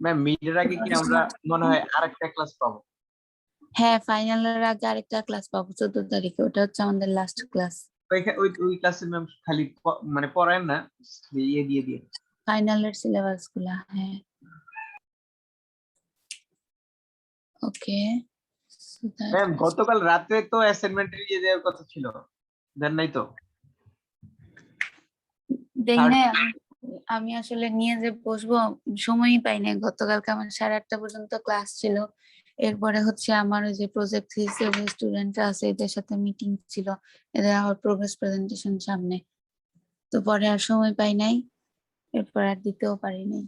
Ma'am মিডের আগে কি আমরা মনে হয় আরেকটা ক্লাস পাবো? হ্যাঁ, ফাইনালের আগে আরেকটা ক্লাস পাবো 14 তারিখে, ওটা হচ্ছে আমাদের লাস্ট ক্লাস। ওই ক্লাসে ম্যাম খালি মানে পড়ায় না, ইয়ে দিয়ে দিয়ে ফাইনালের সিলেবাস গুলা। হ্যাঁ, ওকে। ম্যাম গতকাল রাতে তো অ্যাসাইনমেন্টের ইয়ে দেওয়ার কথা ছিল, দেন নাই তো? দেই না, আমি আসলে নিয়ে যে বসবো সময়ই পাই না। গতকালকে আমার 8:30 পর্যন্ত ক্লাস ছিল, এরপরে হচ্ছে আমার ওই যে প্রজেক্ট থিসিসের যে স্টুডেন্টরা আছে এদের সাথে মিটিং ছিল, এদের আমার প্রোগ্রেস প্রেজেন্টেশন সামনে, তো পরে আর সময় পাই নাই, এরপর আর দিতেও পারি নাই।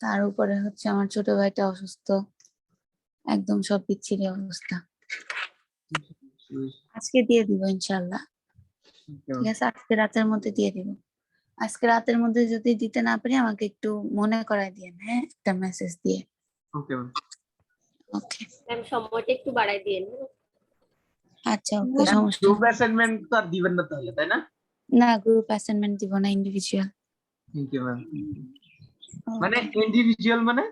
তার উপরে হচ্ছে আমার ছোট ভাইটা অসুস্থ, একদম সব বিচ্ছিরি অবস্থা। আজকে দিয়ে দিব ইনশাল্লাহ, ঠিক আছে? আজকে রাতের মধ্যে দিয়ে দিব। আজকে রাতের মধ্যে যদি দিতে না পারি আমাকে একটু মনে করায় দিয়েন, হ্যাঁ, একটা মেসেজ দিয়ে। ওকে ম্যাম। ওকে ম্যাম সময়টা একটু বাড়াই দিয়েন। আচ্ছা, ওকে, সমস্যা গ্রুপ অ্যাসাইনমেন্ট তো আর দিবেন না তাহলে, তাই না? না, গ্রুপ অ্যাসাইনমেন্ট দিব না, ইন্ডিভিজুয়াল। Thank you ma'am. মানে ইন্ডিভিজুয়াল মানে?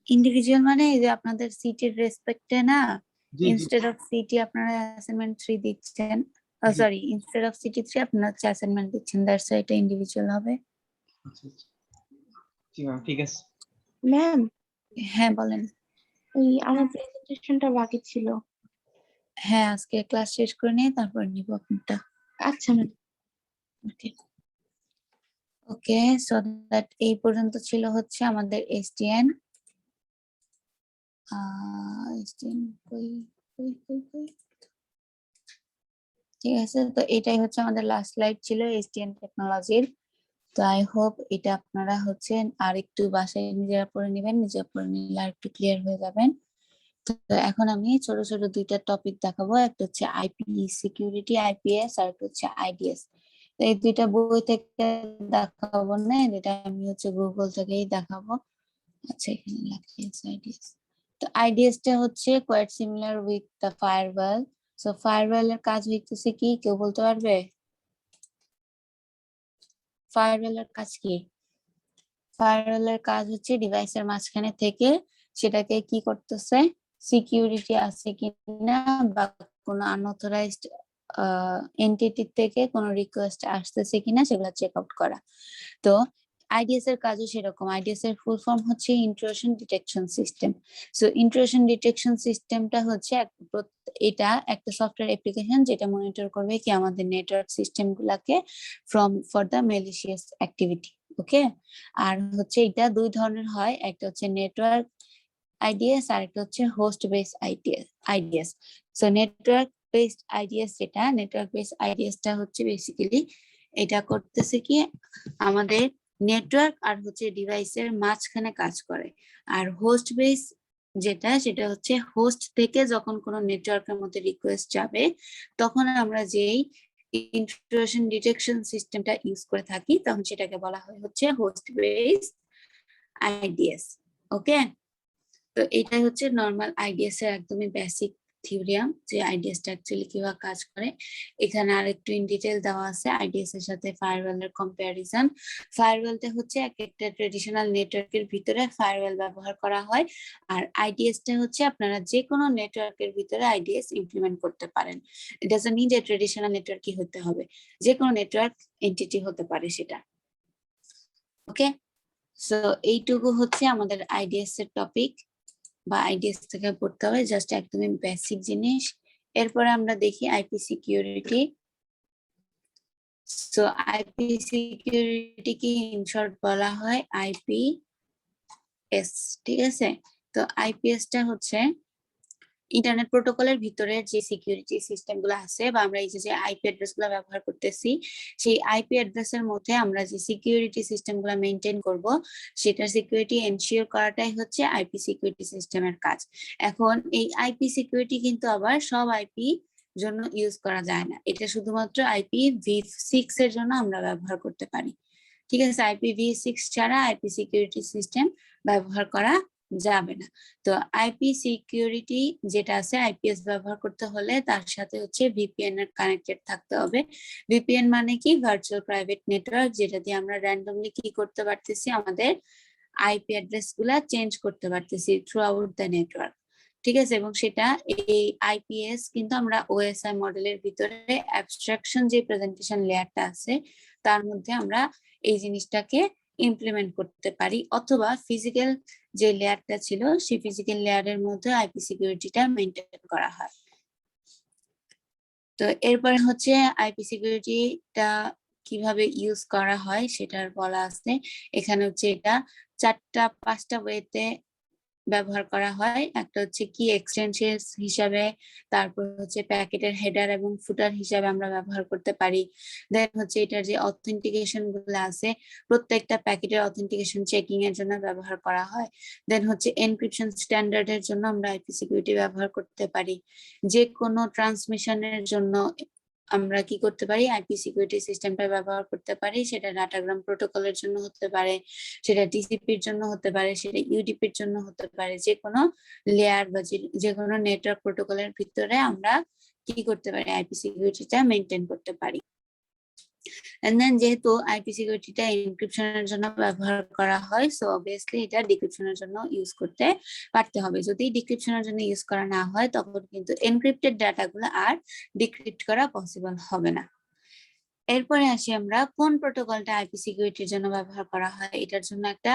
ইন্ডিভিজুয়াল মানে এই যে আপনাদের সিটির রেসপেক্টে না, জি জি ইনস্টেড অফ সিটি আপনারা অ্যাসাইনমেন্ট 3 দিচ্ছেন, জি। সরি, ইনস্টেড অফ সিটি 3 আপনারা হচ্ছে অ্যাসাইনমেন্ট দিচ্ছেন, দ্যাটস ওয়াই এটা ইন্ডিভিজুয়াল হবে। আচ্ছা আচ্ছা, জি ম্যাম, ঠিক আছে। ম্যাম, হ্যাঁ বলেন। ওই আমার প্রেজেন্টেশনটা বাকি ছিল। হ্যাঁ, আজকে ক্লাস শেষ করে নিয়ে তারপর নিব আপনারটা। আচ্ছা ma'am. Okay okay, so that এই পর্যন্ত ছিল হচ্ছে আমাদের এসটিএন। এসটিএন কই কই কই কই, ঠিক আছে। তো এটাই হচ্ছে আমাদের লাস্ট স্লাইড ছিল এসটিএন টেকনোলজির। তো আই হোপ এটা আপনারা হচ্ছে আর একটু বাসায় নিজেরা পড়ে নেবেন, নিজেরা পড়ে নিলে আর একটু ক্লিয়ার হয়ে যাবেন। তো এখন আমি ছোট ছোট দুইটা টপিক দেখাবো, একটা হচ্ছে আইপি সিকিউরিটি আইপিএস, আর একটা হচ্ছে আইডিএস। তো এই দুইটা বই থেকে দেখাবো না, এটা আমি হচ্ছে গুগল থেকেই দেখাবো। আচ্ছা, এখানে লেখা আছে আইডিএস। তো আইডিএস টা হচ্ছে quite similar with the firewall. So firewall এর কাজ হইতেছে কি, কেউ বলতে পারবে? ফায়ারওয়াল এর কাজ কি? ফায়ারওয়াল এর কাজ হচ্ছে ডিভাইসের মাঝখানে থেকে সেটাকে কি করতেছে, সিকিউরিটি আছে কিনা বা কোনো আনঅথরাইজড এন্টিটি থেকে কোনো রিকোয়েস্ট আসতেছে কিনা সেগুলো চেক আউট করা। তো আইডিএস এর কাজও সেরকম। আইডিএস এর ফুল ফর্ম হচ্ছে intrusion detection system. So intrusion detection সিস্টেমটা হচ্ছে এটা একটা সফটওয়্যার অ্যাপ্লিকেশন যেটা মনিটর করবে কি আমাদের নেটওয়ার্ক সিস্টেম গুলাকে ফর দ্য ম্যালিশিয়াস অ্যাক্টিভিটি। ওকে, আর হচ্ছে এটা দুই ধরনের হয়, একটা হচ্ছে নেটওয়ার্ক আইডিএস আর একটা হচ্ছে host base IDs. So network based IDs, যেটা নেটওয়ার্ক বেসড আইডিএসটা হচ্ছে বেসিক্যালি এটা করতেছে কি আমাদের নেটওয়ার্ক আর হচ্ছে ডিভাইসের মাঝখানে কাজ করে। আর হোস্ট বেস যেটা, সেটা হচ্ছে হোস্ট থেকে যখন কোনো নেটওয়ার্কের মধ্যে রিকোয়েস্ট যাবে তখন আমরা যেই ইন্ট্রুশন ডিটেকশন সিস্টেমটা ইউজ করে থাকি তখন সেটাকে বলা হয় হচ্ছে হোস্ট বেস আইডিএস। ওকে, তো এটাই হচ্ছে নর্মাল আইডিএস এর একদমই বেসিক থিওরিয়াম, যে আইডিএস টা অ্যাকচুয়ালি কিভাবে কাজ করে। এখানে আর একটু ইন ডিটেইল দেওয়া আছে আইডিএস এর সাথে ফায়ারওয়াল এর কম্পারিজন। ফায়ারওয়ালটা হচ্ছে এক একটা ট্রেডিশনাল নেটওয়ার্কের ভিতরে ফায়ারওয়াল ব্যবহার করা হয়, আর আইডিএস টা হচ্ছে আপনারা যে কোনো নেটওয়ার্কের ভিতরে আইডিএস ইমপ্লিমেন্ট করতে পারেন। It doesn't need a traditional নেটওয়ার্কই হতে হবে, যে কোনো নেটওয়ার্ক এন্টিটি হতে পারে সেটা। ওকে, সো এইটুকু হচ্ছে আমাদের আইডিএস এর টপিক বা আইডিএস থেকে পড়তে হবে, জাস্ট একদমই বেসিক জিনিস। এরপরে আমরা দেখি IP security. So IP security কি ইন শর্ট বলা হয় আইপিএস, ঠিক আছে? তো আইপিএস টা হচ্ছে ইন্টারনেট প্রোটোকলের ভিতরে যে সিকিউরিটি সিস্টেম গুলো আছে বা আমরা এই যে আইপি অ্যাড্রেস গুলো ব্যবহার করতেছি, সেই আইপি অ্যাড্রেসের মধ্যে আমরা যে সিকিউরিটি সিস্টেম গুলো মেনটেন করব সেটার সিকিউরিটি এনশিওর করাটাই হচ্ছে আইপি সিকিউরিটি সিস্টেমের কাজ। এখন এই আইপি সিকিউরিটি কিন্তু আবার সব আইপি জন্য ইউজ করা যায় না, এটা শুধুমাত্র IPv6 এর জন্য আমরা ব্যবহার করতে পারি, ঠিক আছে? IPv6 ছাড়া আইপি সিকিউরিটি সিস্টেম ব্যবহার করা যাবে না। তো আইপি সিকিউরিটি যেটা আছে আইপিএস ব্যবহার করতে হলে তার সাথে হচ্ছে ভিপিএন এর কানেক্টেড থাকতে হবে। ভিপিএন মানে কি, ভার্চুয়াল প্রাইভেট নেটওয়ার্ক, যেটা দিয়ে আমরা র্যান্ডমলি কি করতে পারতেছি, আমাদের আইপি অ্যাড্রেস গুলা চেঞ্জ করতে পারতেছি থ্রু আউট দ্য নেটওয়ার্ক, ঠিক আছে। এবং সেটা এই আইপিএস কিন্তু আমরা ওএসআই মডেলের ভিতরে অ্যাবস্ট্রাকশন যে প্রেজেন্টেশন লেয়ারটা আছে তার মধ্যে আমরা এই জিনিসটাকে ইমপ্লিমেন্ট করতে পারি, অথবা ফিজিক্যাল যে লেয়ারটা ছিল সেই ফিজিক্যাল লেয়ারের মধ্যে আইপি সিকিউরিটিটা মেনটেন করা হয়। তো এরপরে হচ্ছে আইপি সিকিউরিটিটা কিভাবে ইউজ করা হয় সেটার বলা আছে এখানে। হচ্ছে এটা 4-5টা ওয়েতে ব্যবহার করা হয়। একটা হচ্ছে কি এক্সটেনশনস হিসাবে, তারপর হচ্ছে প্যাকেটের হেডার এবং ফুটার হিসাবে আমরা ব্যবহার করতে পারি। দেন হচ্ছে এটার যে অথেন্টিকেশন গুলো আছে প্রত্যেকটা প্যাকেটের অথেন্টিকেশন চেকিং এর জন্য ব্যবহার করা হয়। দেন হচ্ছে এনক্রিপশন স্ট্যান্ডার্ডের জন্য আমরা আইপি সিকিউরিটি ব্যবহার করতে পারি। যে কোনো ট্রান্সমিশনের জন্য আমরা কি করতে পারি, আইপি সিকিউরিটি সিস্টেমটা ব্যবহার করতে পারি। সেটা ডাটাগ্রাম প্রোটোকলের জন্য হতে পারে, সেটা টিসিপির জন্য হতে পারে, সেটা ইউডিপির জন্য হতে পারে। যে কোনো লেয়ার বা যে কোনো নেটওয়ার্ক প্রোটোকলের ভিতরে আমরা কি করতে পারি, আইপি সিকিউরিটিটা মেনটেন করতে পারি। এন্ড দেন যেহেতু আইপি সিকিউরিটিটা এনক্রিপশনের জন্য ব্যবহার করা হয়, সো অবভিয়াসলি এটা ডিক্রিপশনের জন্য ইউজ করতে পারতে হবে। যদি ডিক্রিপশনের জন্য ইউজ করা না হয় তখন কিন্তু এনক্রিপ্টেড ডাটাগুলো আর ডিক্রিপ্ট করা পসিবল হবে না। এরপরে আসি আমরা কোন প্রোটোকলটা আইপি সিকিউরিটির জন্য ব্যবহার করা হয়। এটার জন্য একটা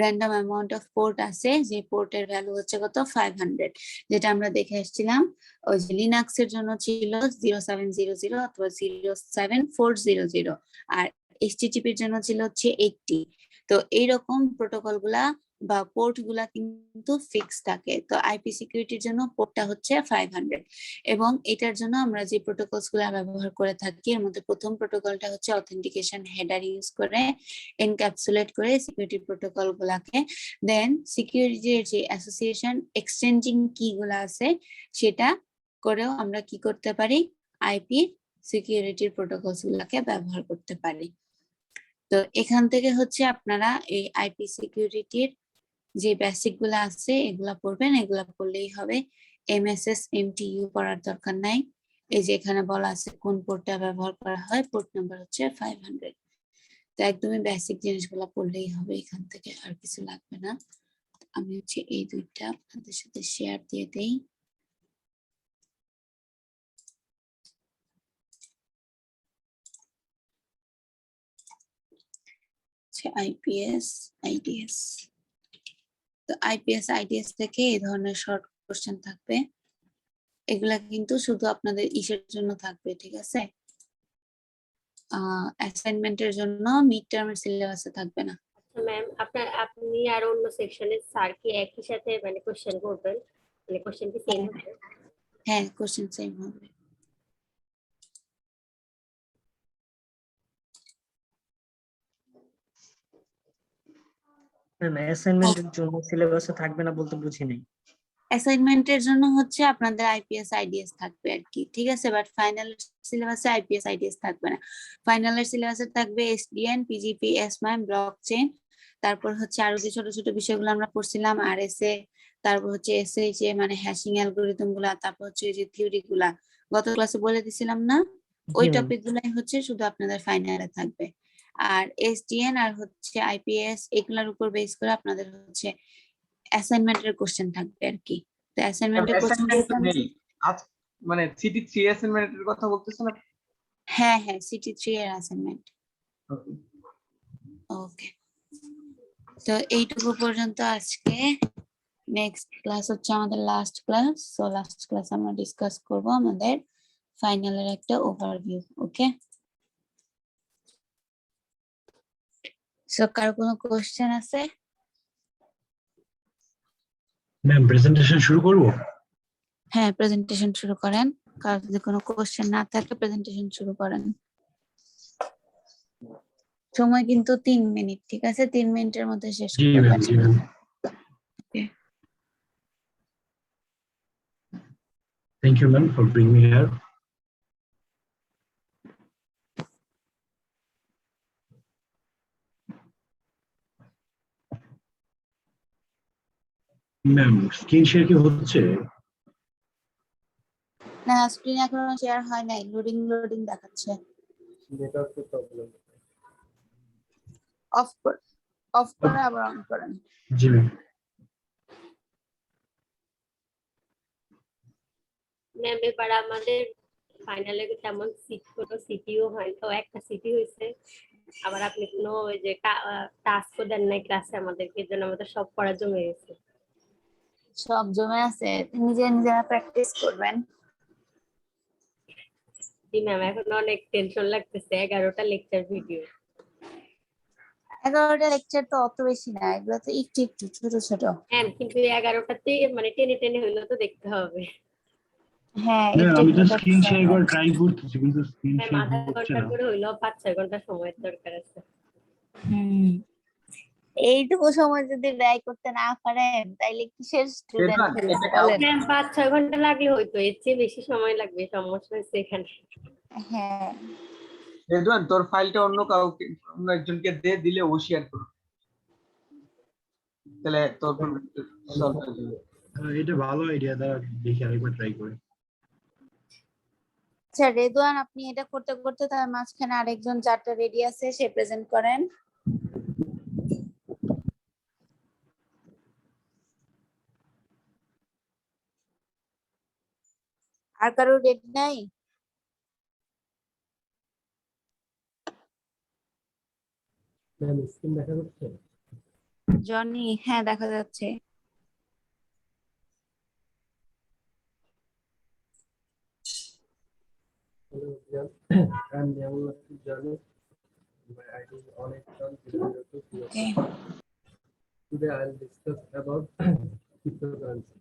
র্যান্ডম অ্যামাউন্ট অফ পোর্ট আছে, যে পোর্টের ভ্যালু হচ্ছে কত 500, যেটা আমরা দেখে আসছিলাম ওই যে লিনাক্স এর জন্য ছিল 0700 অথবা 07400, আর এইচটিটিপির জন্য ছিল হচ্ছে 80। তো এইরকম প্রোটোকল গুলা বা পোর্ট গুলা কিন্তু ফিক্স থাকে। তো আইপি সিকিউরিটির জন্য পোর্টটা হচ্ছে 500, এবং এটার জন্য আমরা যে প্রোটোকলস গুলা ব্যবহার করে থাকি এর মধ্যে প্রথম প্রোটোকলটা হচ্ছে অথেন্টিকেশন হেডার ইউজ করে এনক্যাপসুলেট করে সিকিউরিটি প্রোটোকল গুলাকে, দেন সিকিউরিটির যে অ্যাসোসিয়েশন এক্সচেঞ্জিং কি গুলা আছে সেটা করেও আমরা কি করতে পারি, আইপি সিকিউরিটির প্রোটোকলস গুলাকে ব্যবহার করতে পারি। তো এখান থেকে হচ্ছে আপনারা এই আইপি সিকিউরিটির যে বেসিক গুলা আছে এগুলা পড়বেন, এগুলা পড়লেই হবে। এমএসএস এমটিইউ পড়ার দরকার নাই। এই যে এখানে বলা আছে কোন পোর্টটা ব্যবহার করা হয়, পোর্ট নাম্বার হচ্ছে 500। তো একদমই বেসিক জিনিসগুলা পড়লেই হবে, এখান থেকে আর কিছু লাগবে না। আমি হচ্ছে এই দুইটা আপনাদের সাথে শেয়ার দিয়ে দেই। আইপিএস আইডিএস, তো আইপিএস আইডিএস থেকে এই ধরনের শর্ট কোশ্চেন থাকবে। এগুলা কিন্তু শুধু আপনাদের ইসের জন্য থাকবে, ঠিক আছে, অ্যাসাইনমেন্টের জন্য মিড টার্মের সিলেবাসে থাকবে না। আচ্ছা ম্যাম, আপনি আর অন্য সেকশনের স্যার কি একই সাথে মানে কোশ্চেন করবেন, মানে কোশ্চেন কি সেম হবে? হ্যাঁ, কোশ্চেন সেম হবে। ম্যাম অ্যাসাইনমেন্টের জন্য সিলেবাসে থাকবে না বলতে বুঝি নাই। অ্যাসাইনমেন্টের জন্য হচ্ছে আপনাদের আইপিএস আইডিএস থাকবে আর কি, ঠিক আছে, বাট ফাইনাল সিলেবাসে আইপিএস আইডিএস থাকবে না। ফাইনালের সিলেবাসে থাকবে এসডিএন, পিজিপি, এসমাইম, ব্লকচেইন, তারপর হচ্ছে আরো যে ছোট ছোট বিষয়গুলো আমরা পড়ছিলাম আরএসএ, তারপর হচ্ছে এসএইচএ মানে হ্যাশিং অ্যালগরিদম গুলা, তারপর হচ্ছে যে থিওরি গুলা গত ক্লাসে বলে দিছিলাম না, ওই টপিক গুলাই হচ্ছে শুধু আপনাদের ফাইনালে থাকবে। আর এসডিএন আর হচ্ছে আইপিএস এগুলোর উপর বেস করে আপনাদের হচ্ছে অ্যাসাইনমেন্টের কোশ্চেন থাকবে আর কি। তো অ্যাসাইনমেন্টের অ্যাসাইনমেন্ট তো কোশ্চেন নেই আজ, মানে সিটি 3 অ্যাসাইনমেন্টের কথা বলতেছেন আপনি? হ্যাঁ হ্যাঁ, সিটি 3 এর অ্যাসাইনমেন্ট। ওকে, তো এইটুকু পর্যন্ত আজকে। নেক্সট ক্লাস হচ্ছে আমাদের last class, so last class আমরা ডিসকাস করব আমাদের ফাইনালের একটা ওভারভিউ। ওকে, সো কার কোনো কোশ্চেন আছে? ম্যাম প্রেজেন্টেশন শুরু করব? হ্যাঁ, প্রেজেন্টেশন শুরু করেন। কার যদি কোনো কোশ্চেন না থাকে প্রেজেন্টেশন শুরু করেন। সময় কিন্তু 3 মিনিট, ঠিক আছে, 3 মিনিটের মধ্যে শেষ জি করবেন। Ma'am, G ma'am. Okay. Thank you ma'am for bringing me here. Ma'am screen share কি হচ্ছে? না, স্ক্রিন এখনো শেয়ার হয় নাই, লোডিং দেখাচ্ছে। Network problem. অফ অফ করে আবার অন করেন। জি ম্যাম। ম্যাম এবার আমাদের ফাইনালে তেমন কোনো সিটিও হয় তো একটা সিটি হয়েছে, আবার আপনি কোনো ওই যে টাস্কও দেন নাই ক্লাসে আমাদেরকে, এর জন্য আমাদের সব পড়া জমে গেছে। সব জমে আছে, নিজেরা প্র্যাকটিস করবেন। জি ম্যাম, এখন অনেক টেনশন লাগতেছে, 11টা লেকচার ভিডিও। 11টা লেকচার তো অত বেশি না, এগুলো তো একটু একটু ছোট ছোট। হ্যাঁ কিন্তু 11টাতে মানে টেনে টেনে হইলেও তো দেখতে হবে। হ্যাঁ ম্যাম একটু আমি তো একটু স্ক্রিন শেয়ার করতে করে হবে। ট্রাই করতেছি কিন্তু স্ক্রিন ম্যাম শেয়ার আধা হচ্ছে ঘন্টা না। করে হইলেও 5-6 ঘন্টা সময়ের দরকার আছে। হুম, এইটুকু সময় যদি ব্যয় করতে না পারেন তাইলে কিসের স্টুডেন্ট রেদওয়ান, হলেন এটা বলেন? ম্যাম 5-6 ঘন্টা লাগলে হয়তো, এর চেয়ে বেশি সময় লাগবে, সমস্যা হচ্ছে এখানে। হ্যাঁ রেদওয়ান তোর ফাইলটা অন্য কাউকে, অন্য একজনকে দিলে ও শেয়ার করো, তাহলে তোর সলভ হয়ে যাবে। এটা ভালো আইডিয়া, দাঁড়া দেখি আরেকবার ট্রাই করি। আচ্ছা রেদওয়ান, আপনি এটা করতে করতে তার মাঝখানে আরেকজন যারটা রেডি আছে সে প্রেজেন্ট করেন। আর কারো রেডি নাই? ম্যাম স্ক্রিন দেখা যাচ্ছে? জনি, হ্যাঁ দেখা যাচ্ছে। Hello, Jan. I'm Yamal Jani. My ID is on exam 002. Okay, Today I'll discuss about cryptocurrency.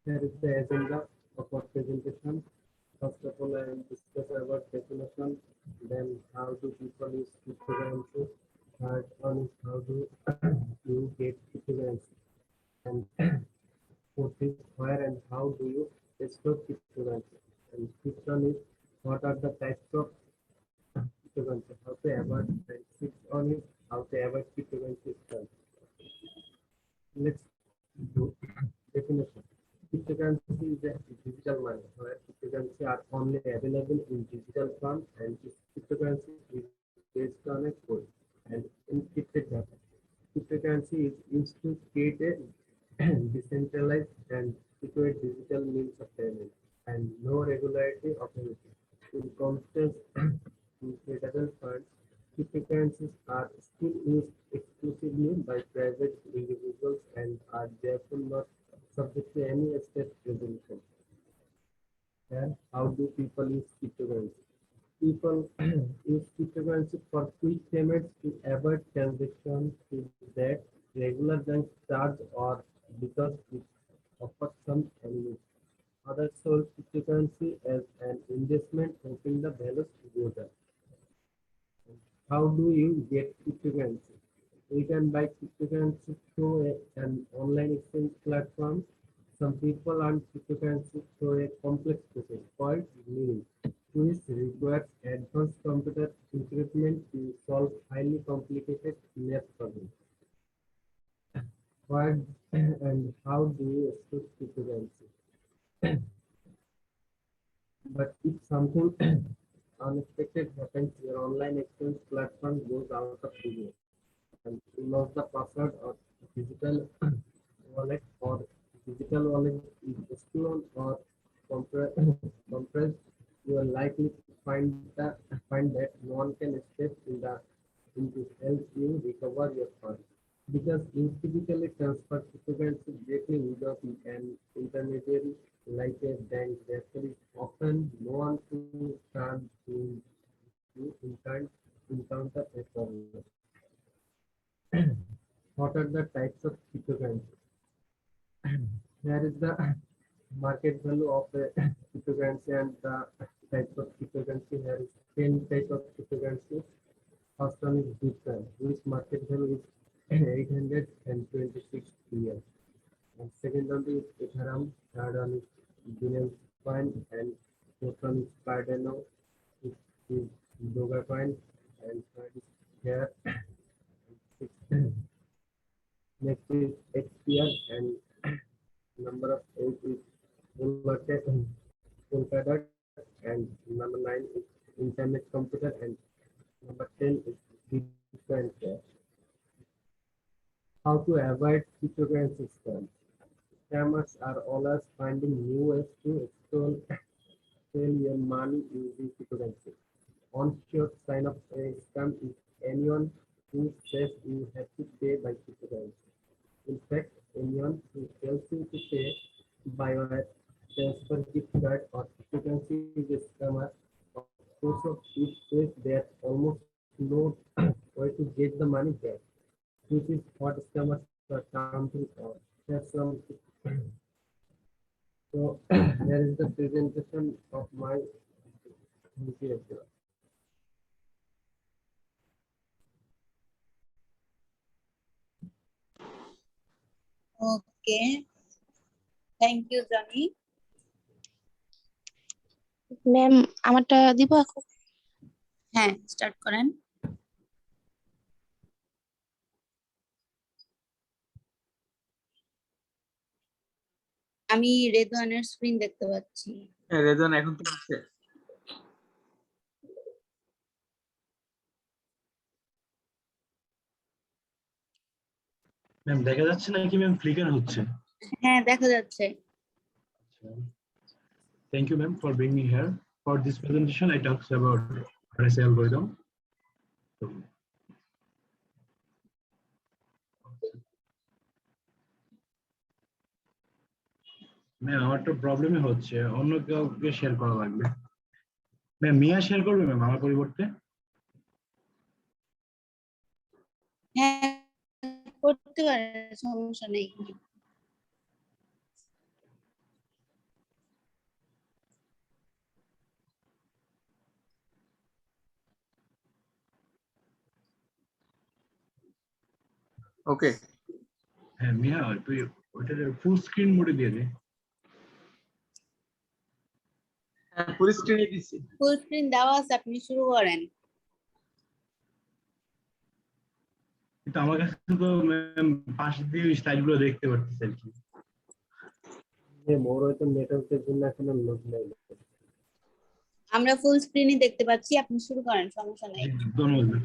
Here is the agenda of our presentation. First of all, I will discuss about definition. Then how do people use cryptocurrency? Third one is how do you get cryptocurrency? And fourth is where and how do you store cryptocurrency? And fifth one is what are the types of cryptocurrency, how to avoid, and sixth one is how to avoid cryptocurrency scam. Let's do definition. Cryptocurrency is a digital money where cryptocurrency are only available in digital form, and this cryptocurrency is based on a code and encrypted data. Cryptocurrency is used to create a decentralized and secure digital means of payment and no regulatory authority. In contrast, in federal funds, cryptocurrencies are still used exclusively by private individuals and are therefore not subject to any state regulation. And how do people use cryptocurrency? People use cryptocurrency for quick payments to avoid transactions that regular banks charge or because it offers some convenience. Others sold cryptocurrency as an investment, hoping the values goes up. How do you get cryptocurrency? You can buy cryptocurrency through an online exchange platform. Some people earn cryptocurrency through a complex process called mining, which requires advanced computer equipment to solve highly complicated math problems. What and how do you store cryptocurrency? But if something unexpected happens, your online exchange platform goes out of business and you lose the password or physical wallet or digital wallet is stolen or compressed, you are likely to find that no one can step in to help you recover your funds. Because you typically transfer cryptocurrency directly without an intermediary like a bank, therefore is often no one to turn to you in time encounter a problem. What are the types of cryptocurrency? Here is the market value of the cryptocurrency and the types of cryptocurrency. Here is 10 types of cryptocurrency. First one is Bitcoin, which market value is 826 billion. And second one is Ethereum, third one is Binance Coin, and fourth one is Cardano, which is Dogecoin, and third is Here. Next is XPR, and number of 8 is Polkadot, and number 9 is Internet Computer, and number 10 is different cache. How to avoid cryptocurrency scams. Scammers are always finding new ways to steal your money using cryptocurrency. One sure sign of a scam is anyone who says you have to pay by cryptocurrency. In fact, anyone who tells you to pay by wire transfer, gift card, or cryptocurrency is a scammer. Of course, it says that almost no way to get the money back, which is what scammers are counting on. Have some. So there is the presentation of my IPS. Okay, thank you Johnny. Ma'am আমারটা দিব এখন? হ্যাঁ, start করেন। আমি রেদওয়ানের screen দেখতে পাচ্ছি। হ্যাঁ, রেদওয়ান এখন কি হচ্ছে? ম্যাম দেখা যাচ্ছে নাকি ম্যাম ফ্লিকার হচ্ছে? হ্যাঁ, দেখা যাচ্ছে। Thank you ma'am for bringing me here. For this presentation I talk about RSA algorithm. Ma'am আমার তো প্রবলেমই হচ্ছে, অন্য কাউকে শেয়ার করা লাগবে। ম্যাম মিয়া শেয়ার করবে ম্যাম আমার পরিবর্তে? হ্যাঁ, করতে পারে, সমস্যা নেই। ওকে, হ্যাঁ মিয়া তুই ওইটা ফুল স্ক্রিন মোডে দিয়ে দে। হ্যাঁ ফুল স্ক্রিনে দিছি। ফুল স্ক্রিন দেওয়া আছে, আপনি শুরু করেন। কিন্তু আমার কাছে তো ম্যাম পাশ দিয়ে স্লাইড গুলো দেখতে পাচ্ছি আর কি। মোর হয়তো নেটওয়ার্কের জন্য এখন লোড নেই। আমরা ফুল স্ক্রিনই দেখতে পাচ্ছি, আপনি শুরু করেন, সমস্যা নেই। ধন্যবাদ।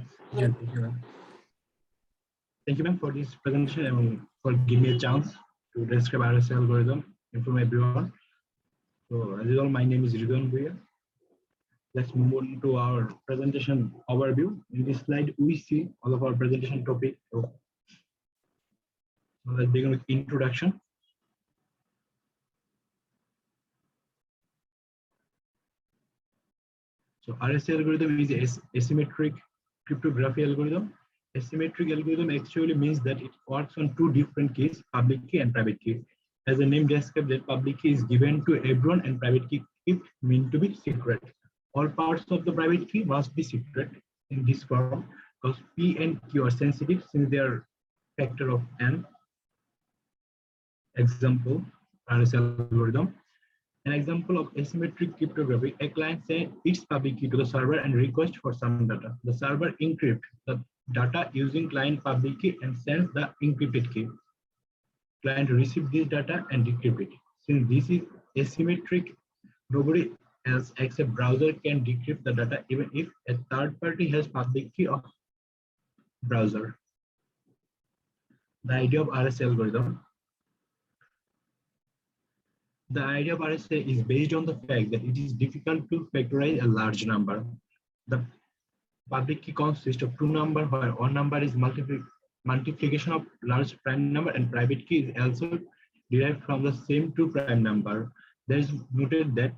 Thank you ma'am for this presentation and for giving me a chance to describe RSA algorithm inform everyone. So as usual, my name is Ridwan Bhuya. Let's move on to our presentation overview. In this slide, we see all of our presentation topic. So let's begin with introduction. So RSA algorithm is asymmetric cryptography algorithm. Asymmetric algorithm actually means that it works on two different keys, public key and private key. As the name describes, that public key is given to everyone and private key is meant to be secret. All parts of the private key must be secret in this form because P and Q are sensitive since they are factor of n. Example, RSA algorithm. An example of asymmetric cryptography, a client sends its public key to the server and requests for some data. The server encrypts the data using client public key and sends the encrypted key. Client receives this data and decrypt it. Since this is asymmetric, nobody else except browser can decrypt the data even if a third party has public key of browser. The idea of RSA algorithm. The idea of RSA is based on the fact that it is difficult to factorize a large number. The public key consists of two numbers where one number is multiplication of large prime number and private key is also derived from the same two prime number. There is noted that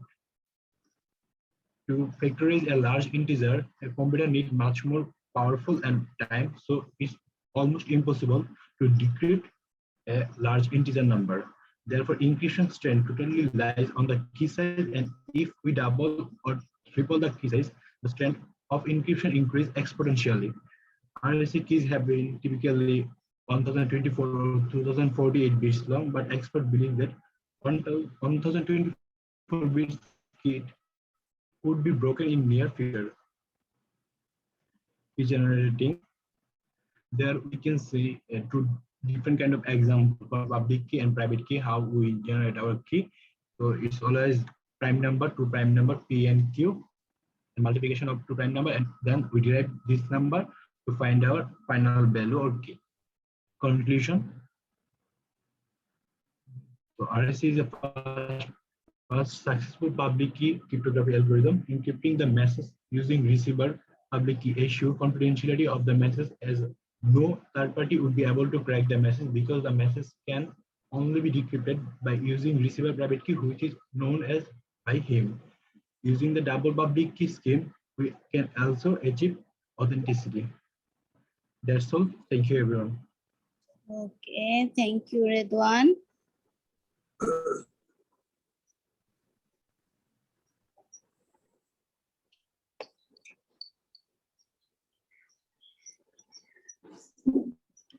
to factorize a large integer, a computer needs much more powerful and time, so it's almost impossible to decrypt a large integer number. Therefore, encryption strength totally lies on the key size, and if we double or triple the key size, the strength of encryption increases exponentially. RSA keys have been typically 1024 or 2048 bits long, but experts believe that 1024 bits key could be broken in near future. Key generating. There we can see two different kind of example for public key and private key, how we generate our key. So it's always prime number to prime number P and Q, and multiplication of two prime number, and then we derive this number to find our final value or key. Conclusion. So RSA is a first successful public key cryptography algorithm encrypting the message using receiver public key assure confidentiality of the message as no third party would be able to crack the message because the message can only be decrypted by using receiver private key, which is known as by him. Using the double public key scheme, we can also achieve authenticity. That's all. Thank you, everyone. Okay, thank you, Redwan.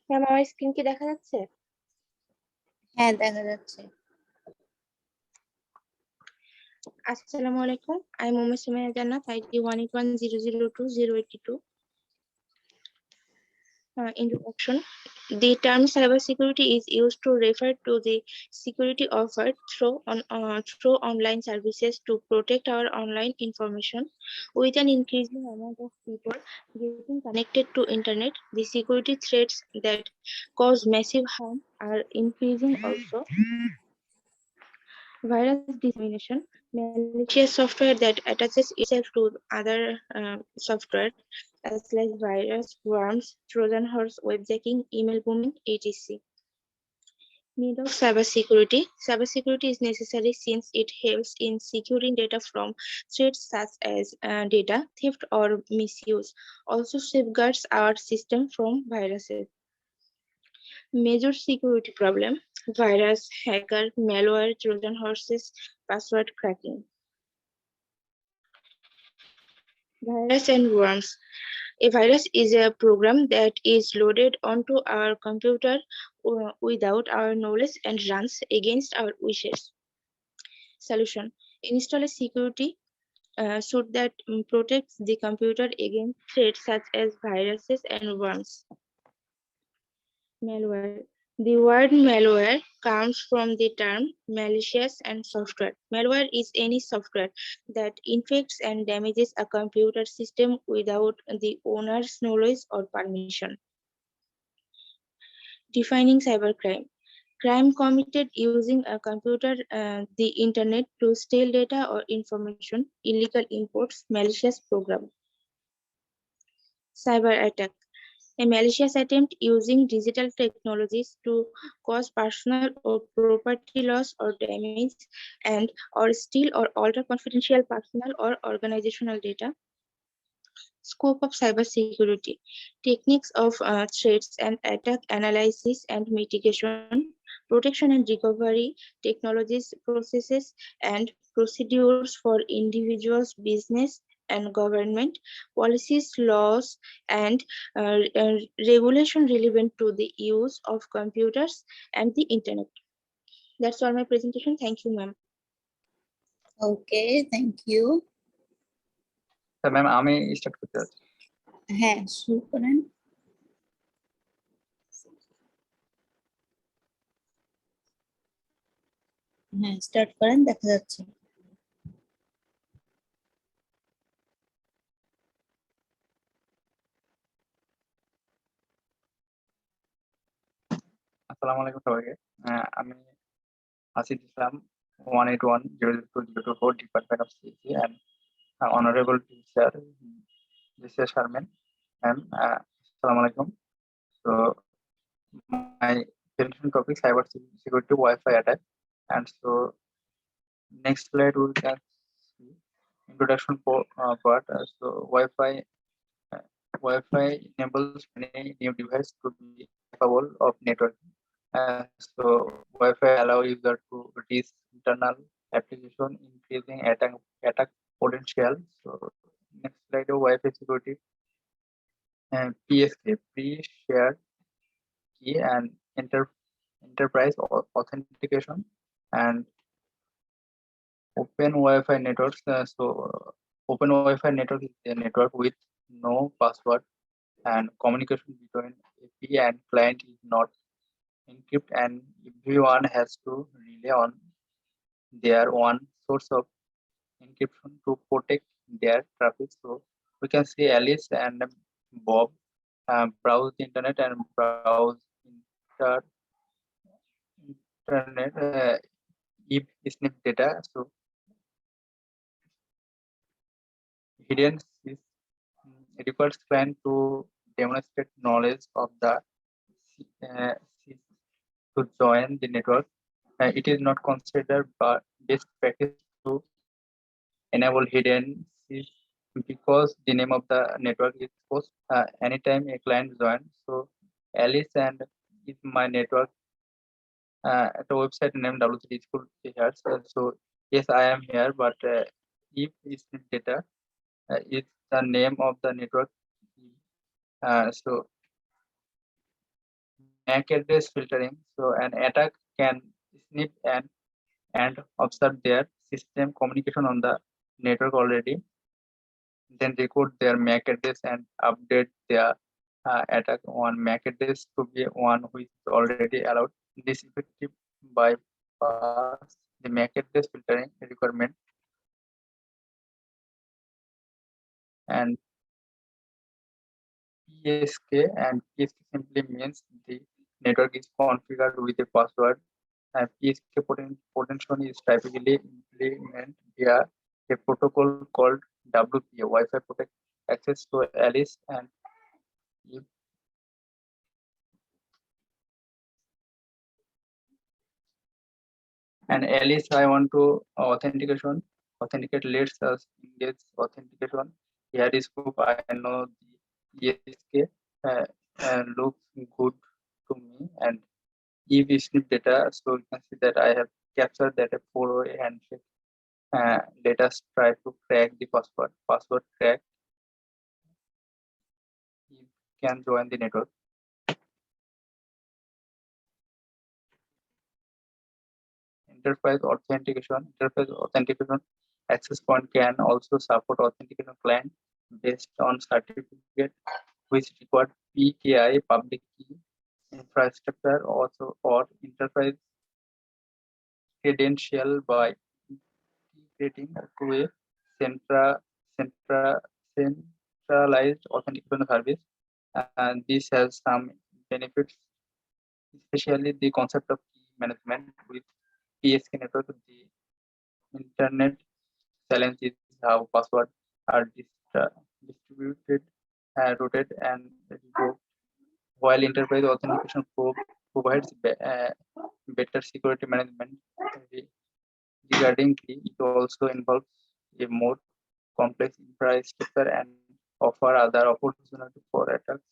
Ma'am আমার screen কি দেখা যাচ্ছে? হ্যাঁ, দেখা যাচ্ছে। আসসালামু আলাইকুম, আমি মোহাম্মদ সুমাইয়া জান্নাত, ID 181002082. Introduction. The term cybersecurity is used to refer to the security offered through online services to protect our online information. With an increasing amount of people getting connected to internet, the security threats that cause massive harm are increasing also. Virus dissemination, malicious software that attaches itself to other software, as like virus, worms, Trojan horse, webjacking, email bombing, etc. Need of cybersecurity. Cybersecurity is necessary since it helps in securing data from threats such as data theft or misuse. Also safeguards our system from viruses. Major security problem: virus, hacker, malware, Trojan horses, password cracking. Virus and worms. A virus is a program that is loaded onto our computer without our knowledge and runs against our wishes. Solution: install a security suite that protects the computer against threats such as viruses and worms. Malware. The word malware comes from the term malicious and software. Malware is any software that infects and damages a computer system without the owner's knowledge or permission. Defining cybercrime. Crime committed using a computer, the internet to steal data or information, illegal imports, malicious program. Cyber attack. A malicious attempt using digital technologies to cause personal or property loss or damage and or steal or alter confidential personal or organizational data. Scope of cybersecurity. Techniques of threats and attack analysis and mitigation, protection and recovery, technologies, processes, and procedures for individuals, business, and government, policies, laws, and regulation relevant to the use of computers and the internet. That's all my presentation. Thank you, ma'am. Okay, thank you. Ma'am আমি start করতে যাচ্ছি। হ্যাঁ, শুরু করেন। হ্যাঁ, start করেন, দেখা যাচ্ছে। আসসালামু আলাইকুম সবাইকে। আমি Asif Islam, 181002024 department of CSE and honorable teacher Mr. Sharmin. Ma'am, assalamu alaikum. So my presentation topic cyber security Wi-Fi attack, and so next slide we can see introduction part. So Wi-Fi enables many new devices to be capable of networking. So Wi-Fi allow user to reach internal application, increasing attack potential. So next slide of Wi-Fi security. PSK, pre-shared key and enterprise authentication, and open Wi-Fi networks. Open Wi-Fi network is a network with no password, and communication between AP and client is not encrypted, and everyone has to rely on their one source of encryption to protect their traffic. So we can see Alice and Bob browse the internet and browse internet if snip data. So hidden sys refers client to demonstrate knowledge of the uh, sys to join the network. It is not considered but best practice to enable hidden sys because the name of the network is post anytime a client joins. So Alice and is my network at a website named W3 School here. So yes, I am here, but if is data is the name of the network. So MAC address filtering. So an attack can snip and observe their system communication on the network already, then record their MAC address and update their attack on MAC address to be one which is already allowed. This effective bypass the MAC address filtering requirement and PSK, and PSK simply means the network is configured with a password. PSK potential is typically implemented via a protocol called WPA, Wi-Fi Protect Access to Alice, and if and Alice, I want to authenticate. Let's us engage authentication. Here is proof. I know the ESK looks good to me, and if you snip data, so you can see that I have captured that a 4-way handshake. Let us try to crack the password crack. You can join the network. Enterprise authentication access point can also support authentication client based on certificate which require PKI public key infrastructure also or enterprise credential by integrating to a centra, centralized authentication service. And this has some benefits, especially the concept of key management with PSK network. The internet challenge is how passwords are distributed, routed, and revoked. While enterprise authentication provides better security management regarding key, it also involves a more complex infrastructure and offer other opportunity for attacks.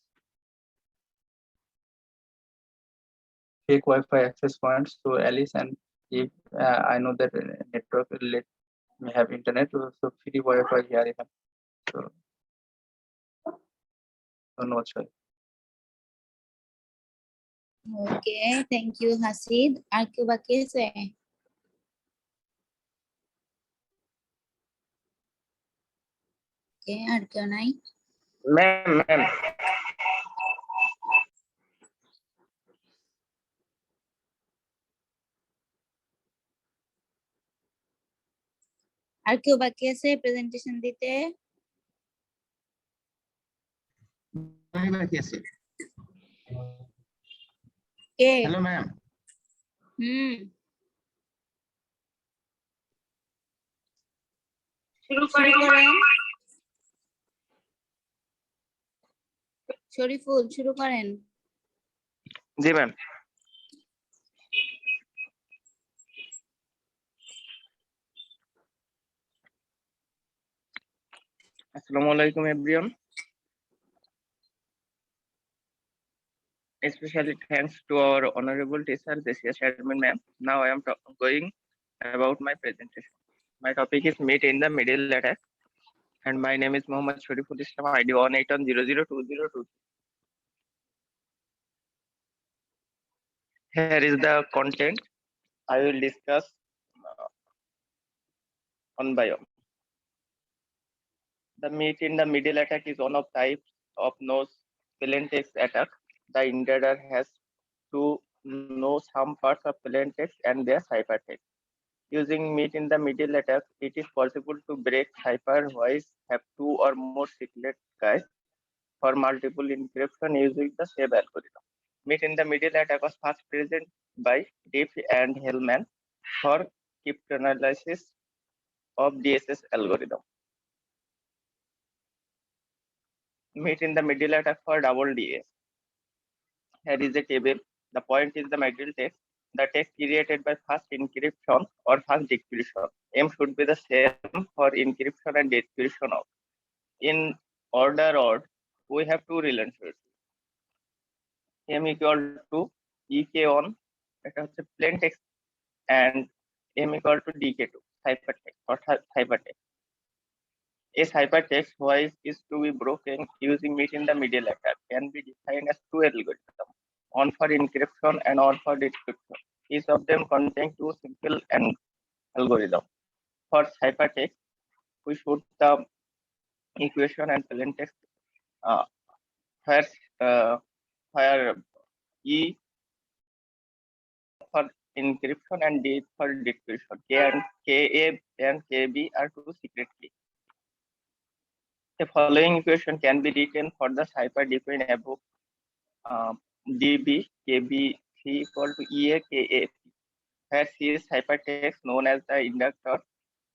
Fake Wi-Fi access points. So Alice, and if I know that network may have internet, so free Wi-Fi here I have. So no choice. Okay, thank you, Hasid. আর কেউ বাকি আছে? Okay, আর কেউ নাই? Ma'am. আর কেউ বাকি আছে presentation দিতে? আমি বাকি আছি। কে? Hello ma'am. শুরু করেন। শরীফুল শুরু করেন। জি ma'am. Assalamu alaikum everyone. Especially thanks to our honorable teacher, Desia Chairman ma'am. Now I am going about my presentation. My topic is meet in the middle attack, and my name is Mohammad Shariful Islam, ID 181002022. Here is the content I will discuss on by one. The meet in the middle attack is one of types of nose plain text attack. The invader has to know some parts of plain text and their ciphertext. Using meet in the middle attack, it is possible to break cipher which have two or more secret keys. for multiple encryption using the same algorithm. Meet in the middle attack was first present by Deep and Hellman for cryptanalysis of DSS algorithm. Meet in the middle attack for double DS. Here is a table. The point is the middle text. The text created by first encryption or first decryption. M should be the same for encryption and decryption of. In order or we have two relationships. M equal to EK on, এটা হচ্ছে plain text, and M equal to DK2, ciphertext or ciphertext. A ciphertext wise is to be broken using meet in the middle attack can be defined as two algorithms, one for encryption and one for decryption. Each of them contain two simple and algorithm. For ciphertext, we shoot the equation and plain text where E for encryption and D for decryption. K and KA and KB are two secret keys. The following equation can be written for the cipher defined above. DB KB3 equal to EA KA, where C is ciphertext known as the inductor,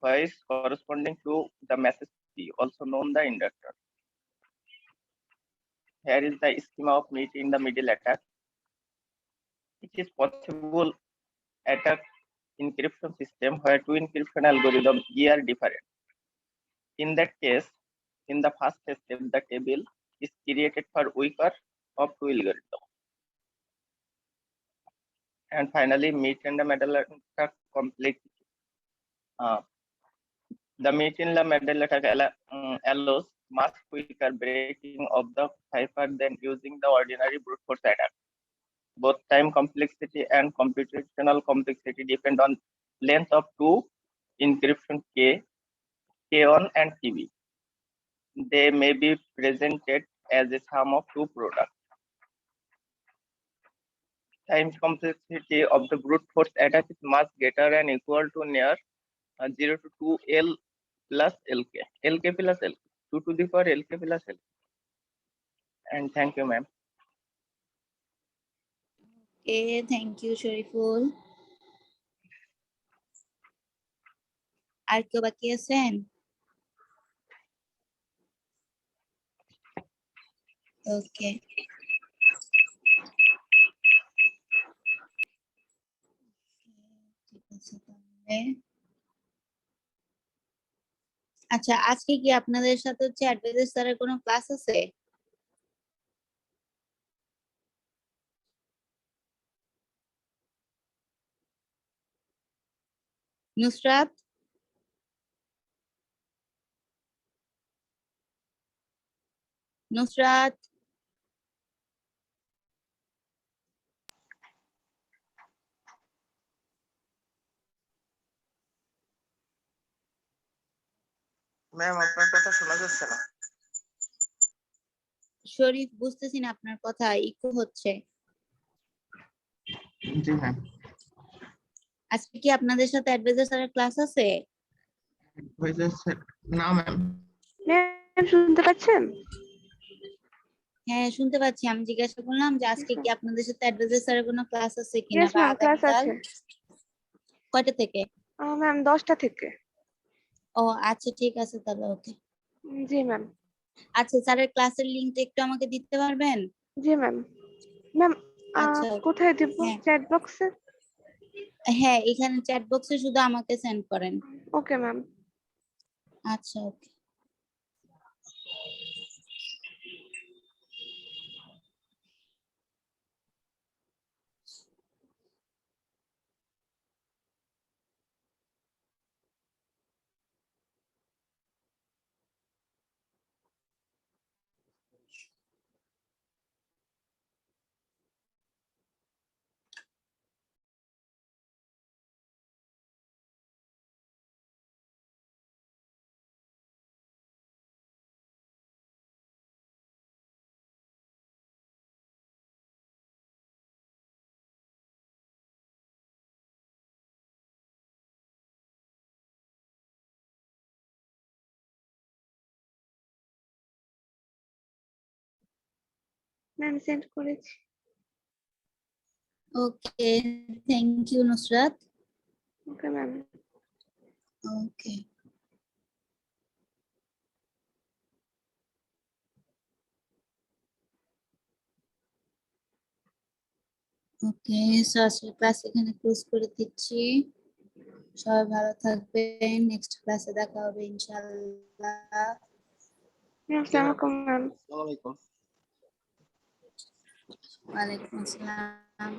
while is corresponding to the message P, also known the inductor. Here is the schema of meet in the middle attack. It is possible attack encryption system where two encryption algorithms E are different. In that case, in the first step, the table is created for weaker of two algorithms. And finally, meet in the middle attack complexity. The meet in the middle attack allows much quicker breaking of the cipher than using the ordinary brute force attack. Both time complexity and computational complexity depend on length of two encryption K1 and KB. They may be presented as a sum of two products. Time complexity of the brute force attack is much greater and equal to near 0 to 2L plus LK. LK plus LK. 2 to the power LK plus LK. And thank you, ma'am. Okay, thank you, Shariful. আর কেউ বাকি আছেন? ওকে, ঠিক আছে তাহলে। আচ্ছা, আজকে কি আপনাদের সাথে হচ্ছে অ্যাডভাইজার স্যারের কোনো ক্লাস আছে? নুসরাত, নুসরাত, ম্যাম আপনার কথা শোনা যাচ্ছে না। শরীফ, বুঝতেছি না আপনার কথা, ইকো হচ্ছে। জি ম্যাম। আজকে কি আপনাদের সাথে অ্যাডভাইজার স্যারের ক্লাস আছে? না ম্যাম। ম্যাম শুনতে পাচ্ছেন? হ্যাঁ, শুনতে পাচ্ছি। আমি জিজ্ঞাসা করলাম যে আজকে কি আপনাদের সাথে অ্যাডভাইজার স্যারের কোনো ক্লাস আছে কিনা ইয়েস বা ম্যাম, ক্লাস আগামীকাল আছে। কয়টা থেকে? ম্যাম 10টা থেকে। ও আচ্ছা, ঠিক আছে তাহলে। ওকে, জি ম্যাম। আচ্ছা, স্যারের ক্লাসের লিংকটা একটু আমাকে দিতে পারবেন? জি ম্যাম। ম্যাম আচ্ছা, কোথায় দিব? হ্যাঁ। চ্যাট বক্সে? হ্যাঁ, এখানে চ্যাট বক্সে শুধু আমাকে সেন্ড করেন। Okay ma'am. আচ্ছা, ওকে। ম্যাম সেন্ড করেছি। Okay, thank you Nusrat. Okay ma'am. Okay, okay, আজকের ক্লাস এখানে ক্লোজ করে দিচ্ছি। সবাই ভালো থাকবেন, নেক্সট ক্লাসে দেখা হবে ইনশাআল্লাহ। আসসালামু আলাইকুম ম্যাম। আসসালামু আলাইকুম। ওয়ালাইকুম আসসালাম।